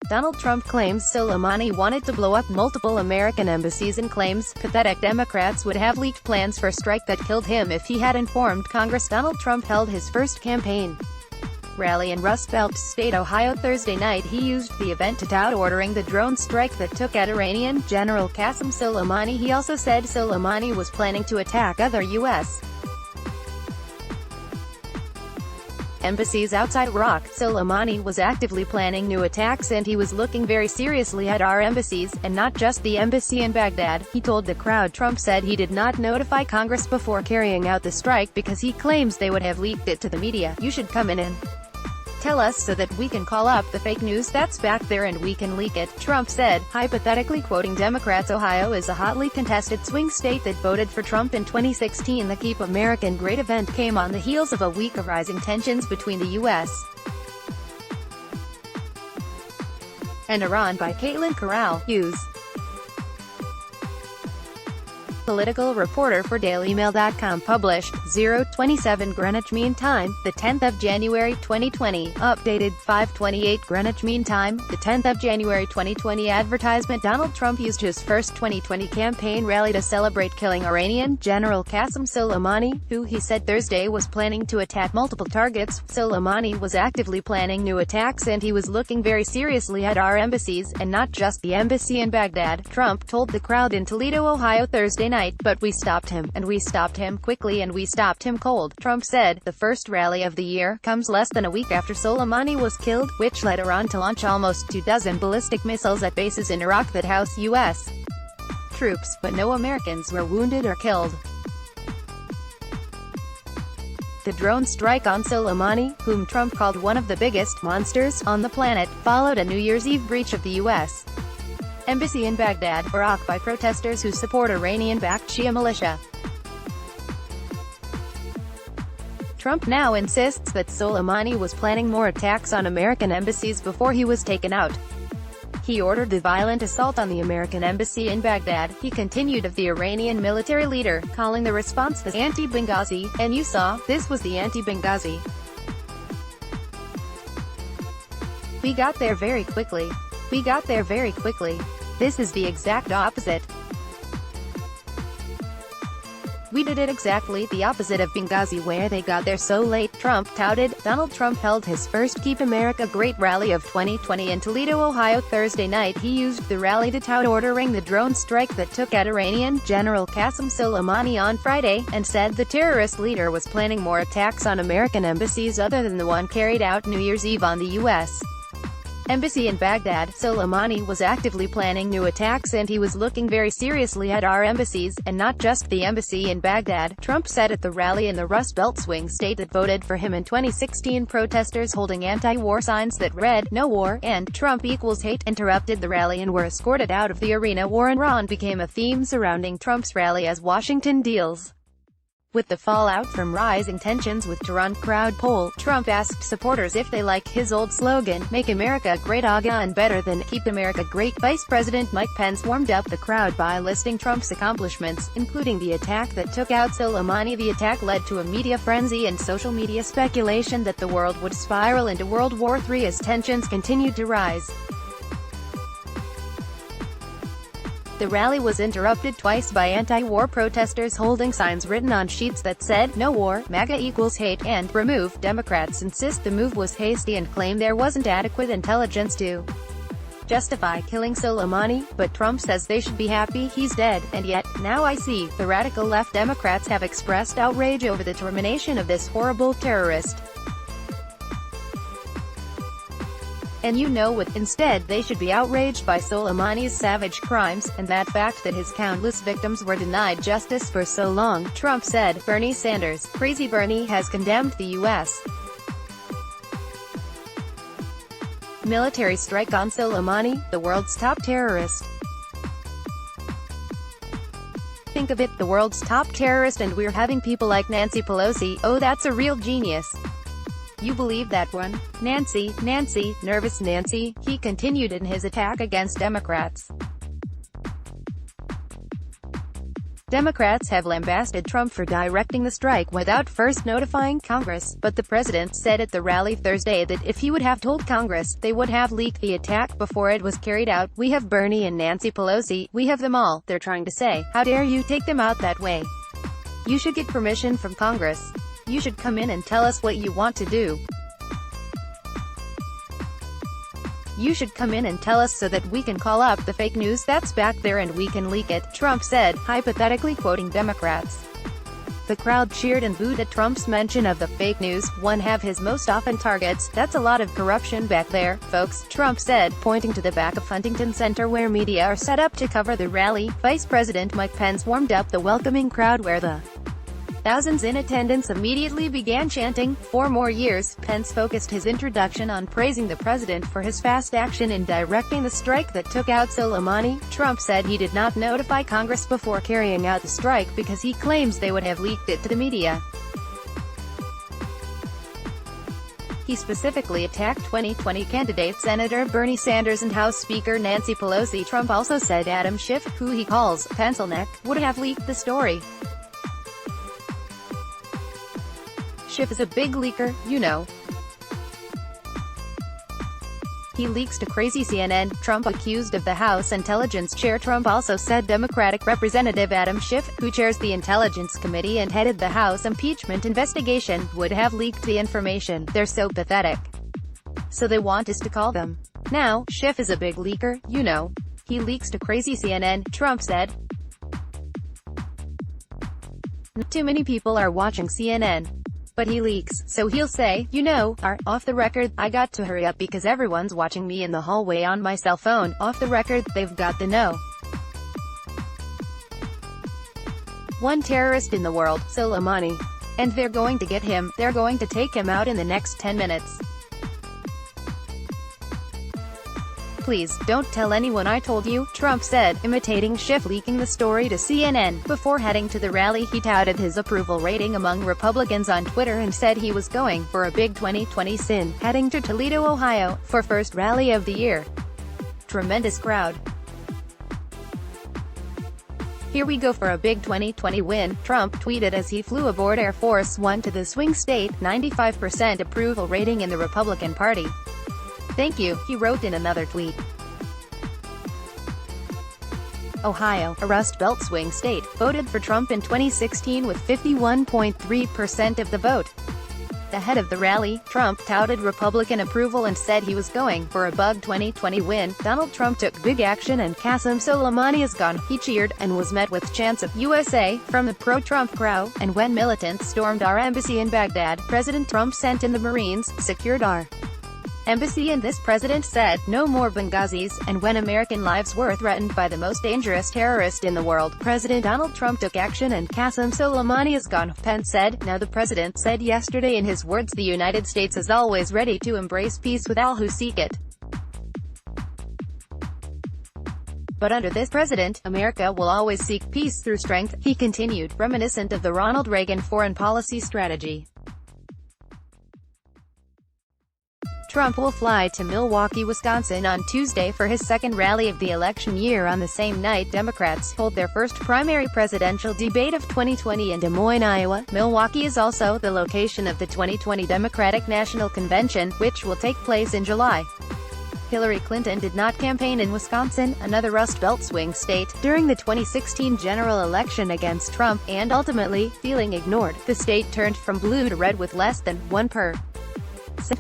Donald Trump claims Soleimani wanted to blow up multiple American embassies and claims pathetic Democrats would have leaked plans for a strike that killed him if he had informed Congress. Donald Trump held his first campaign rally in Rust Belt State, Ohio Thursday night. He used the event to tout ordering the drone strike that took out Iranian General Qassem Soleimani. He also said Soleimani was planning to attack other U.S. embassies outside Iraq. Soleimani was actively planning new attacks and he was looking very seriously at our embassies, and not just the embassy in Baghdad, he told the crowd. Trump said he did not notify Congress before carrying out the strike because he claims they would have leaked it to the media. You should come in and tell us so that we can call up the fake news that's back there and we can leak it, Trump said, hypothetically quoting Democrats. Ohio is a hotly contested swing state that voted for Trump in 2016. The Keep American Great event came on the heels of a week of rising tensions between the U.S. and Iran by Caitlin Corral, Hughes, political reporter for DailyMail.com, published 0:27 Greenwich Mean Time, the 10th of January 2020, updated 5:28 Greenwich Mean Time, the 10th of January 2020. Advertisement. Donald Trump used his first 2020 campaign rally to celebrate killing Iranian General Qassem Soleimani, who he said Thursday was planning to attack multiple targets. Soleimani was actively planning new attacks and he was looking very seriously at our embassies, and not just the embassy in Baghdad, Trump told the crowd in Toledo, Ohio Thursday night. But we stopped him, and we stopped him quickly, and we stopped him cold, Trump said. The first rally of the year comes less than a week after Soleimani was killed, which led Iran to launch almost 24 ballistic missiles at bases in Iraq that house U.S. troops, but no Americans were wounded or killed. The drone strike on Soleimani, whom Trump called one of the biggest monsters on the planet, followed a New Year's Eve breach of the U.S. embassy in Baghdad, Iraq by protesters who support Iranian-backed Shia militia. Trump now insists that Soleimani was planning more attacks on American embassies before he was taken out. He ordered the violent assault on the American embassy in Baghdad. He continued of the Iranian military leader, calling the response the anti-Benghazi, and you saw, this was the anti-Benghazi. We got there very quickly. We got there very quickly. This is the exact opposite. We did it exactly the opposite of Benghazi, where they got there so late, Trump touted. Donald Trump held his first Keep America Great rally of 2020 in Toledo, Ohio Thursday night. He used the rally to tout ordering the drone strike that took out Iranian General Qassem Soleimani on Friday, and said the terrorist leader was planning more attacks on American embassies other than the one carried out New Year's Eve on the U.S. embassy in Baghdad. Soleimani was actively planning new attacks and he was looking very seriously at our embassies, and not just the embassy in Baghdad, Trump said at the rally in the Rust Belt swing state that voted for him in 2016. Protesters holding anti-war signs that read, "No War" and "Trump equals hate" interrupted the rally and were escorted out of the arena. War in Iran became a theme surrounding Trump's rally as Washington deals with the fallout from rising tensions with Tehran. Crowd poll. Trump asked supporters if they like his old slogan, "Make America Great Again," better than "Keep America Great." Vice President Mike Pence warmed up the crowd by listing Trump's accomplishments, including the attack that took out Soleimani. The attack led to a media frenzy and social media speculation that the world would spiral into World War III as tensions continued to rise. The rally was interrupted twice by anti-war protesters holding signs written on sheets that said, "No War, MAGA equals hate," and "Remove." Democrats insist the move was hasty and claim there wasn't adequate intelligence to justify killing Soleimani, but Trump says they should be happy he's dead. And yet, now I see, the radical left Democrats have expressed outrage over the termination of this horrible terrorist. And you know what? Instead, they should be outraged by Soleimani's savage crimes, and that fact that his countless victims were denied justice for so long, Trump said. Bernie Sanders, Crazy Bernie, has condemned the U.S. military strike on Soleimani, the world's top terrorist. Think of it, the world's top terrorist, and we're having people like Nancy Pelosi. Oh, that's a real genius. You believe that one? Nancy, nervous Nancy, he continued in his attack against Democrats. Democrats have lambasted Trump for directing the strike without first notifying Congress, but the president said at the rally Thursday that if he would have told Congress, they would have leaked the attack before it was carried out. "We have Bernie and Nancy Pelosi, we have them all. They're trying to say, how dare you take them out that way? You should get permission from Congress. You should come in and tell us what you want to do. You should come in and tell us so that we can call up the fake news that's back there and we can leak it," Trump said, hypothetically quoting Democrats. The crowd cheered and booed at Trump's mention of the fake news. "One have his most often targets, that's a lot of corruption back there, folks," Trump said, pointing to the back of Huntington Center where media are set up to cover the rally. Vice President Mike Pence warmed up the welcoming crowd where the thousands in attendance immediately began chanting, "4 more years." Pence focused his introduction on praising the president for his fast action in directing the strike that took out Soleimani. Trump said he did not notify Congress before carrying out the strike because he claims they would have leaked it to the media. He specifically attacked 2020 candidate Senator Bernie Sanders and House Speaker Nancy Pelosi. Trump also said Adam Schiff, who he calls Pencilneck, would have leaked the story. Schiff is a big leaker, you know. He leaks to crazy CNN, Trump accused of the House Intelligence Chair. Trump also said Democratic Representative Adam Schiff, who chairs the Intelligence Committee and headed the House impeachment investigation, would have leaked the information. "They're so pathetic. So they want us to call them. Now, Schiff is a big leaker, you know. He leaks to crazy CNN," Trump said. "Not too many people are watching CNN. But he leaks, so he'll say, you know, off the record, I got to hurry up because everyone's watching me in the hallway on my cell phone. Off the record, they've got to know. One terrorist in the world, Soleimani. And they're going to get him, they're going to take him out in the next 10 minutes. Please, don't tell anyone I told you," Trump said, imitating Schiff leaking the story to CNN. Before heading to the rally, he touted his approval rating among Republicans on Twitter and said he was going for a big 2020 sin, heading to Toledo, Ohio, for first rally of the year. "Tremendous crowd. Here we go for a big 2020 win," Trump tweeted as he flew aboard Air Force One to the swing state. 95% approval rating in the Republican Party. "Thank you," he wrote in another tweet. Ohio, a Rust Belt swing state, voted for Trump in 2016 with 51.3% of the vote. Ahead of the rally, Trump touted Republican approval and said he was going for a big 2020 win. Donald Trump took big action and Qassem Soleimani is gone. He cheered, and was met with chants of USA from the pro-Trump crowd, and when militants stormed our embassy in Baghdad, President Trump sent in the Marines, secured our embassy, and this president said, "No more Benghazis," and when American lives were threatened by the most dangerous terrorist in the world, President Donald Trump took action and Qassem Soleimani is gone, Pence said. Now the president said yesterday in his words, "The United States is always ready to embrace peace with all who seek it. But under this president, America will always seek peace through strength," he continued, reminiscent of the Ronald Reagan foreign policy strategy. Trump will fly to Milwaukee, Wisconsin on Tuesday for his second rally of the election year. On the same night, Democrats hold their first primary presidential debate of 2020 in Des Moines, Iowa. Milwaukee is also the location of the 2020 Democratic National Convention, which will take place in July. Hillary Clinton did not campaign in Wisconsin, another Rust Belt swing state, during the 2016 general election against Trump, and ultimately, feeling ignored, the state turned from blue to red with less than 1%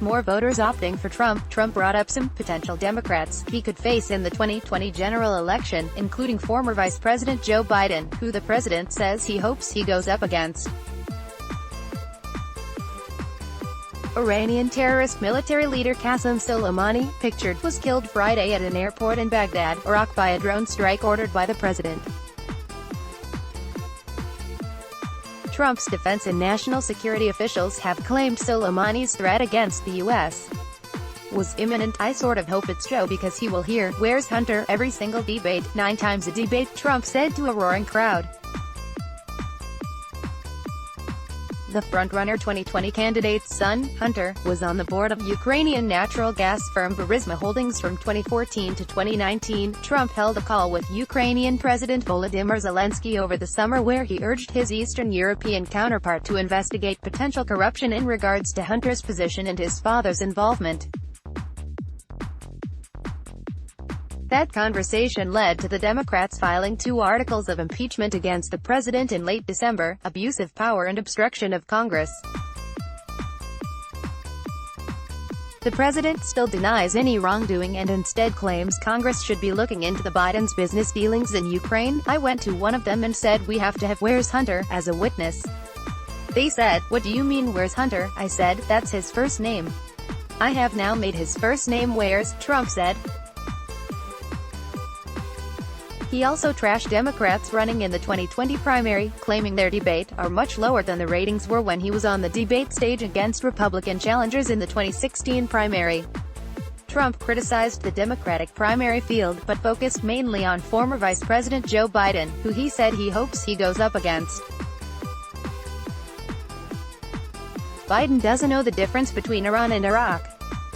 more voters opting for Trump. Trump brought up some potential Democrats he could face in the 2020 general election, including former Vice President Joe Biden, who the president says he hopes he goes up against. Iranian terrorist military leader Qassem Soleimani, pictured, was killed Friday at an airport in Baghdad, Iraq by a drone strike ordered by the president. Trump's defense and national security officials have claimed Soleimani's threat against the U.S. was imminent. "I sort of hope it's Joe because he will hear, 'Where's Hunter?' every single debate, 9 times a debate," Trump said to a roaring crowd. The frontrunner 2020 candidate's son, Hunter, was on the board of Ukrainian natural gas firm Burisma Holdings from 2014 to 2019. Trump held a call with Ukrainian President Volodymyr Zelensky over the summer where he urged his Eastern European counterpart to investigate potential corruption in regards to Hunter's position and his father's involvement. That conversation led to the Democrats filing 2 articles of impeachment against the president in late December: abuse of power and obstruction of Congress. The president still denies any wrongdoing and instead claims Congress should be looking into the Biden's business dealings in Ukraine. "I went to one of them and said we have to have Where's Hunter as a witness. They said, what do you mean where's Hunter? I said, that's his first name. I have now made his first name Where's," Trump said. He also trashed Democrats running in the 2020 primary, claiming their debate are much lower than the ratings were when he was on the debate stage against Republican challengers in the 2016 primary. Trump criticized the Democratic primary field, but focused mainly on former Vice President Joe Biden, who he said he hopes he goes up against. Biden doesn't know the difference between Iran and Iraq.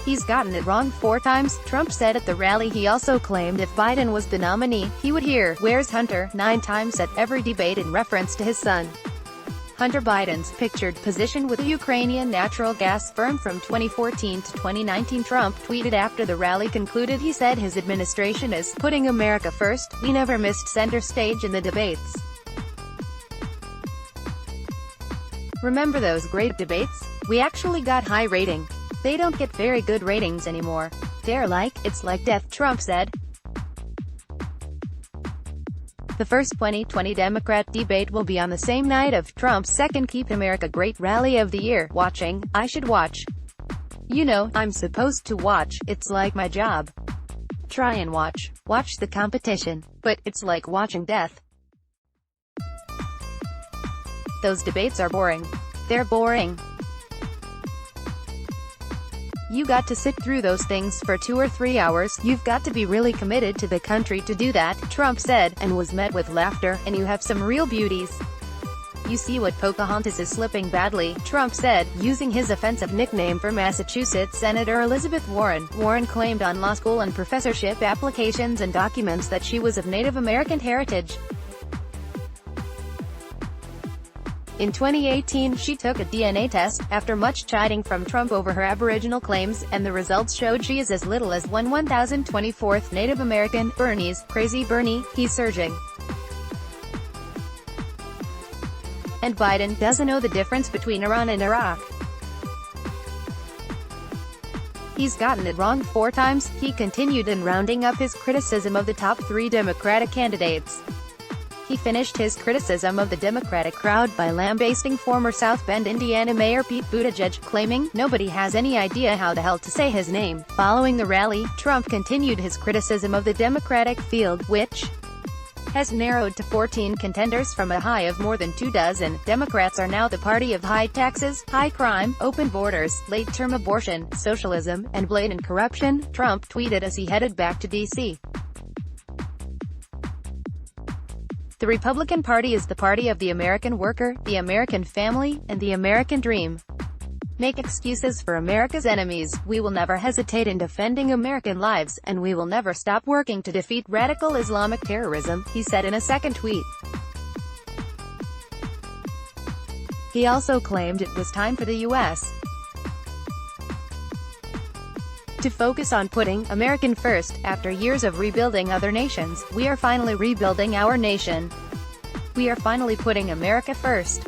He's gotten it wrong 4 times, Trump said at the rally. He also claimed if Biden was the nominee, he would hear "Where's Hunter" 9 times at every debate in reference to his son. Hunter Biden's pictured position with the Ukrainian natural gas firm from 2014 to 2019. Trump tweeted after the rally concluded. He said his administration is putting America first. "We never missed center stage in the debates. Remember those great debates? We actually got high rating. They don't get very good ratings anymore. It's like death," Trump said. The first 2020 Democrat debate will be on the same night of Trump's second Keep America Great rally of the year. Watching, I should watch. You know, I'm supposed to watch, it's like my job. Try and watch the competition. But it's like watching death. Those debates are boring. They're boring. You got to sit through those things for 2 or 3 hours. You've got to be really committed to the country to do that," Trump said, and was met with laughter. "And you have some real beauties. You see what Pocahontas is slipping badly," Trump said, using his offensive nickname for Massachusetts Senator Elizabeth Warren. Warren claimed on law school and professorship applications and documents that she was of Native American heritage. In 2018, she took a DNA test, after much chiding from Trump over her Aboriginal claims, and the results showed she is as little as 1/1024th Native American. Bernie's crazy Bernie, he's surging. And Biden doesn't know the difference between Iran and Iraq. He's gotten it wrong 4 times, he continued in rounding up his criticism of the top 3 Democratic candidates. He finished his criticism of the Democratic crowd by lambasting former South Bend, Indiana Mayor Pete Buttigieg, claiming nobody has any idea how the hell to say his name. Following the rally, Trump continued his criticism of the Democratic field, which has narrowed to 14 contenders from a high of more than 24. Democrats are now the party of high taxes, high crime, open borders, late-term abortion, socialism, and blatant corruption, Trump tweeted as he headed back to D.C. The Republican Party is the party of the American worker, the American family, and the American dream. Make excuses for America's enemies. We will never hesitate in defending American lives, and we will never stop working to defeat radical Islamic terrorism, he said in a second tweet. He also claimed it was time for the U.S. to focus on putting American first. After years of rebuilding other nations, we are finally rebuilding our nation. We are finally putting America first.